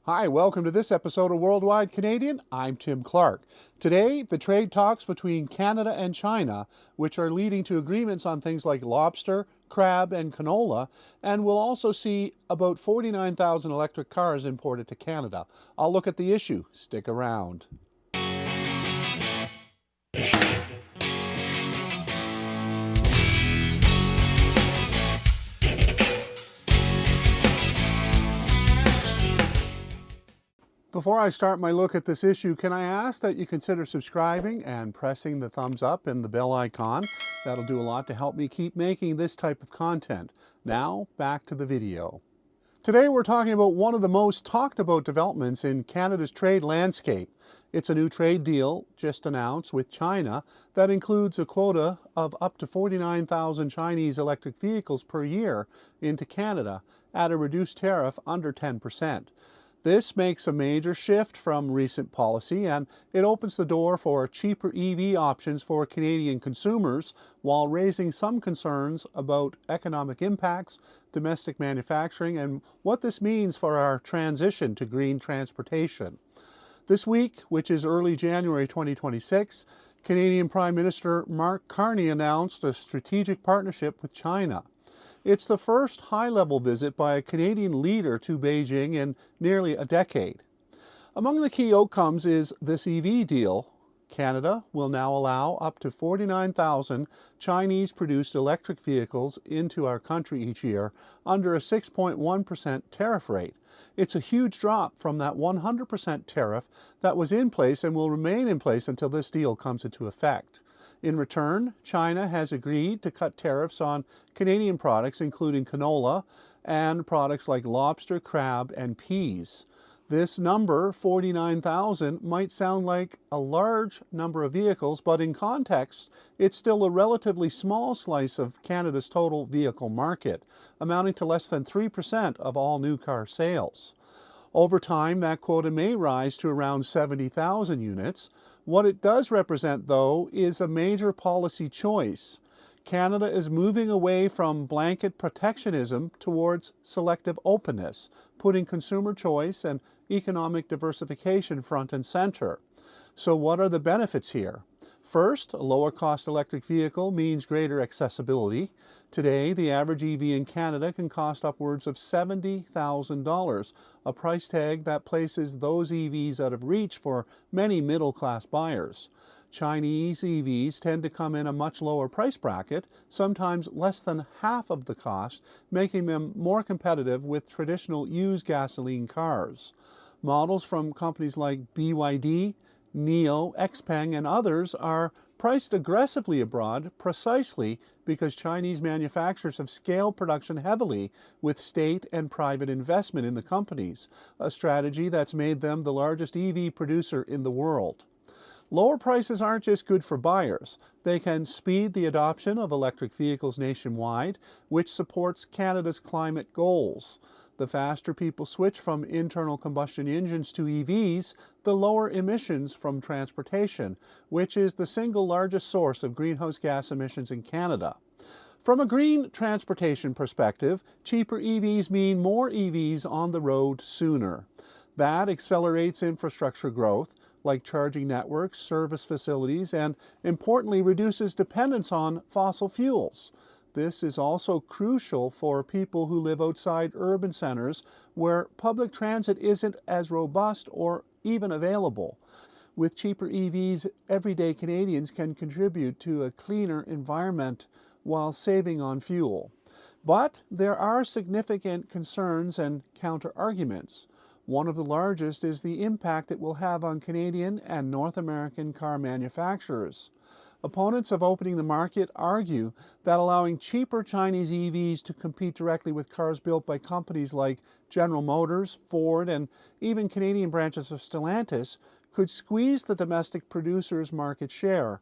Hi, welcome to this episode of Worldwide Canadian. I'm Tim Clark. Today, the trade talks between Canada and China, which are leading to agreements on things like lobster, crab, and canola, and we'll also see about 49,000 electric cars imported to Canada. I'll look at the issue. Stick around. Before I start my look at this issue, can I ask that you consider subscribing and pressing the thumbs up and the bell icon? That'll do a lot to help me keep making this type of content. Now, back to the video. Today we're talking about one of the most talked about developments in Canada's trade landscape. It's a new trade deal just announced with China that includes a quota of up to 49,000 Chinese electric vehicles per year into Canada at a reduced tariff under 10%. This makes a major shift from recent policy, and it opens the door for cheaper EV options for Canadian consumers while raising some concerns about economic impacts, domestic manufacturing, and what this means for our transition to green transportation. This week, which is early January 2026, Canadian Prime Minister Mark Carney announced a strategic partnership with China. It's the first high-level visit by a Canadian leader to Beijing in nearly a decade. Among the key outcomes is this EV deal. Canada will now allow up to 49,000 Chinese-produced electric vehicles into our country each year under a 6.1% tariff rate. It's a huge drop from that 100% tariff that was in place and will remain in place until this deal comes into effect. In return, China has agreed to cut tariffs on Canadian products, including canola, and products like lobster, crab, and peas. This number, 49,000, might sound like a large number of vehicles, but in context, it's still a relatively small slice of Canada's total vehicle market, amounting to less than 3% of all new car sales. Over time, that quota may rise to around 70,000 units. What it does represent, though, is a major policy choice. Canada is moving away from blanket protectionism towards selective openness, putting consumer choice and economic diversification front and center. So what are the benefits here? First, a lower-cost electric vehicle means greater accessibility. Today, the average EV in Canada can cost upwards of $70,000, a price tag that places those EVs out of reach for many middle-class buyers. Chinese EVs tend to come in a much lower price bracket, sometimes less than half of the cost, making them more competitive with traditional used gasoline cars. Models from companies like BYD, NIO, XPeng, and others are priced aggressively abroad precisely because Chinese manufacturers have scaled production heavily with state and private investment in the companies, a strategy that's made them the largest EV producer in the world. Lower prices aren't just good for buyers. They can speed the adoption of electric vehicles nationwide, which supports Canada's climate goals. The faster people switch from internal combustion engines to EVs, the lower emissions from transportation, which is the single largest source of greenhouse gas emissions in Canada. From a green transportation perspective, cheaper EVs mean more EVs on the road sooner. That accelerates infrastructure growth, like charging networks, service facilities, and importantly, reduces dependence on fossil fuels. This is also crucial for people who live outside urban centers where public transit isn't as robust or even available. With cheaper EVs, everyday Canadians can contribute to a cleaner environment while saving on fuel. But there are significant concerns and counter-arguments. One of the largest is the impact it will have on Canadian and North American car manufacturers. Opponents of opening the market argue that allowing cheaper Chinese EVs to compete directly with cars built by companies like General Motors, Ford, and even Canadian branches of Stellantis could squeeze the domestic producers' market share.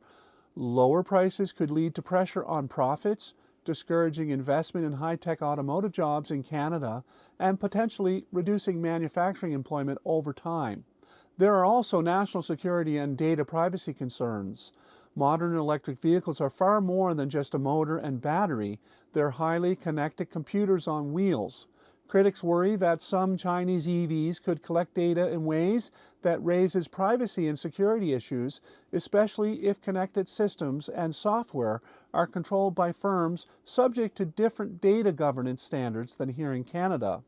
Lower prices could lead to pressure on profits, discouraging investment in high-tech automotive jobs in Canada, and potentially reducing manufacturing employment over time. There are also national security and data privacy concerns. Modern electric vehicles are far more than just a motor and battery. They're highly connected computers on wheels. Critics worry that some Chinese EVs could collect data in ways that raises privacy and security issues, especially if connected systems and software are controlled by firms subject to different data governance standards than here in Canada.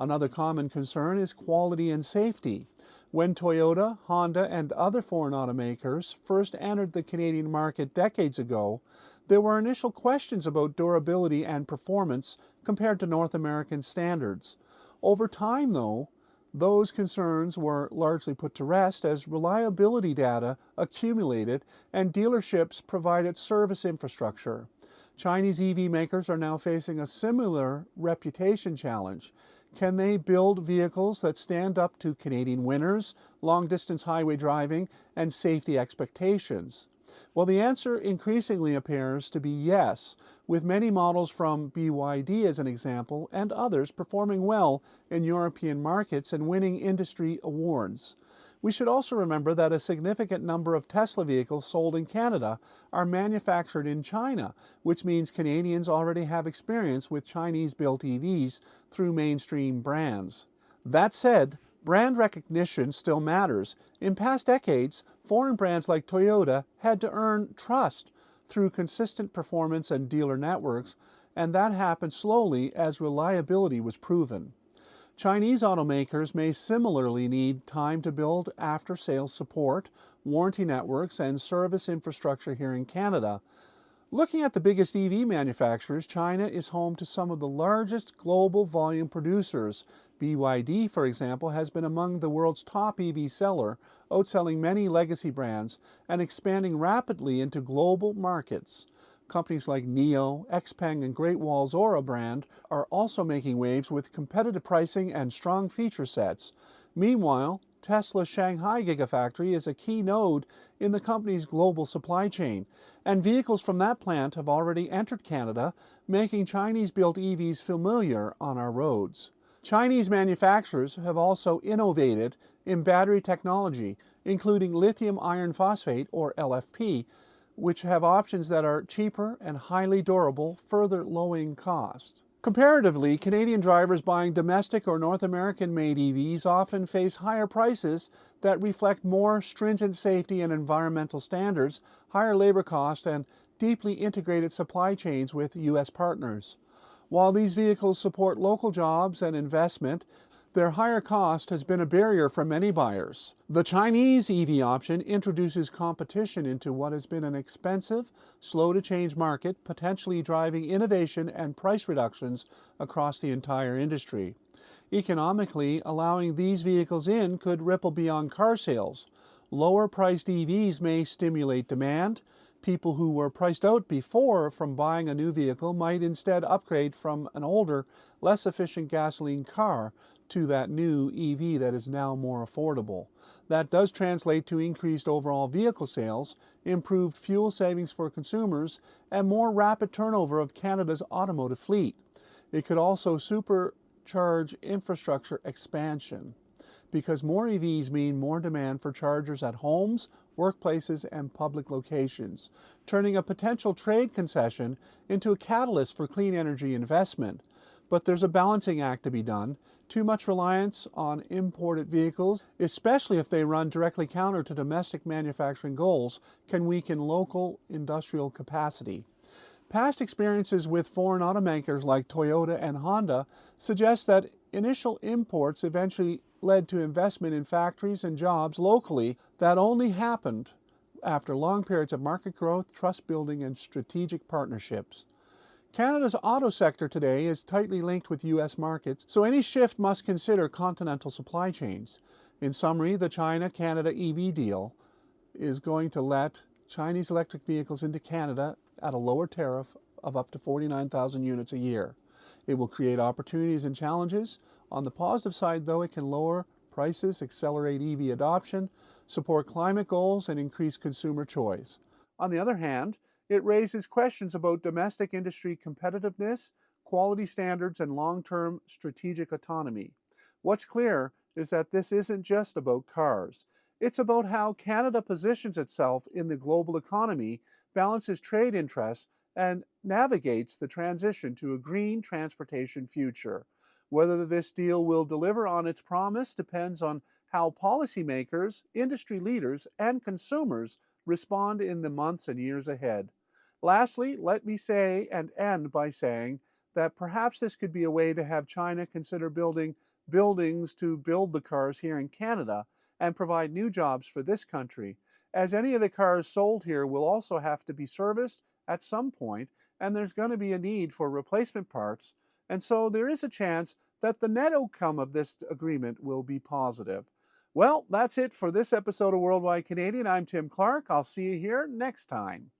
Another common concern is quality and safety. When Toyota, Honda, and other foreign automakers first entered the Canadian market decades ago, there were initial questions about durability and performance compared to North American standards. Over time, though, those concerns were largely put to rest as reliability data accumulated and dealerships provided service infrastructure. Chinese EV makers are now facing a similar reputation challenge. Can they build vehicles that stand up to Canadian winters, long-distance highway driving, and safety expectations? Well, the answer increasingly appears to be yes, with many models from BYD as an example, and others performing well in European markets and winning industry awards. We should also remember that a significant number of Tesla vehicles sold in Canada are manufactured in China, which means Canadians already have experience with Chinese-built EVs through mainstream brands. That said, brand recognition still matters. In past decades, foreign brands like Toyota had to earn trust through consistent performance and dealer networks, and that happened slowly as reliability was proven. Chinese automakers may similarly need time to build after-sales support, warranty networks, and service infrastructure here in Canada. Looking at the biggest EV manufacturers, China is home to some of the largest global volume producers. BYD, for example, has been among the world's top EV seller, outselling many legacy brands and expanding rapidly into global markets. Companies like NIO, XPeng, and Great Wall's Aura brand are also making waves with competitive pricing and strong feature sets. Meanwhile, Tesla's Shanghai Gigafactory is a key node in the company's global supply chain, and vehicles from that plant have already entered Canada, making Chinese-built EVs familiar on our roads. Chinese manufacturers have also innovated in battery technology, including lithium iron phosphate, or LFP, which have options that are cheaper and highly durable, further lowering cost. Comparatively, Canadian drivers buying domestic or North American-made EVs often face higher prices that reflect more stringent safety and environmental standards, higher labor costs, and deeply integrated supply chains with U.S. partners. While these vehicles support local jobs and investment, their higher cost has been a barrier for many buyers. The Chinese EV option introduces competition into what has been an expensive, slow-to-change market, potentially driving innovation and price reductions across the entire industry. Economically, allowing these vehicles in could ripple beyond car sales. Lower-priced EVs may stimulate demand. People who were priced out before from buying a new vehicle might instead upgrade from an older, less efficient gasoline car to that new EV that is now more affordable. That does translate to increased overall vehicle sales, improved fuel savings for consumers, and more rapid turnover of Canada's automotive fleet. It could also supercharge infrastructure expansion, because more EVs mean more demand for chargers at homes, workplaces, and public locations, turning a potential trade concession into a catalyst for clean energy investment. But there's a balancing act to be done. Too much reliance on imported vehicles, especially if they run directly counter to domestic manufacturing goals, can weaken local industrial capacity. Past experiences with foreign automakers like Toyota and Honda suggest that initial imports eventually led to investment in factories and jobs locally that only happened after long periods of market growth, trust building, and strategic partnerships. Canada's auto sector today is tightly linked with U.S. markets, so any shift must consider continental supply chains. In summary, the China-Canada EV deal is going to let Chinese electric vehicles into Canada at a lower tariff of up to 49,000 units a year. It will create opportunities and challenges. On the positive side, though, it can lower prices, accelerate EV adoption, support climate goals, and increase consumer choice. On the other hand, it raises questions about domestic industry competitiveness, quality standards, and long-term strategic autonomy. What's clear is that this isn't just about cars. It's about how Canada positions itself in the global economy, balances trade interests, and navigates the transition to a green transportation future. Whether this deal will deliver on its promise depends on how policymakers, industry leaders, and consumers respond in the months and years ahead. Lastly, let me say and end by saying that perhaps this could be a way to have China consider building buildings to build the cars here in Canada and provide new jobs for this country, as any of the cars sold here will also have to be serviced at some point, and there's going to be a need for replacement parts. And so there is a chance that the net outcome of this agreement will be positive. Well, that's it for this episode of Worldwide Canadian. I'm Tim Clark. I'll see you here next time.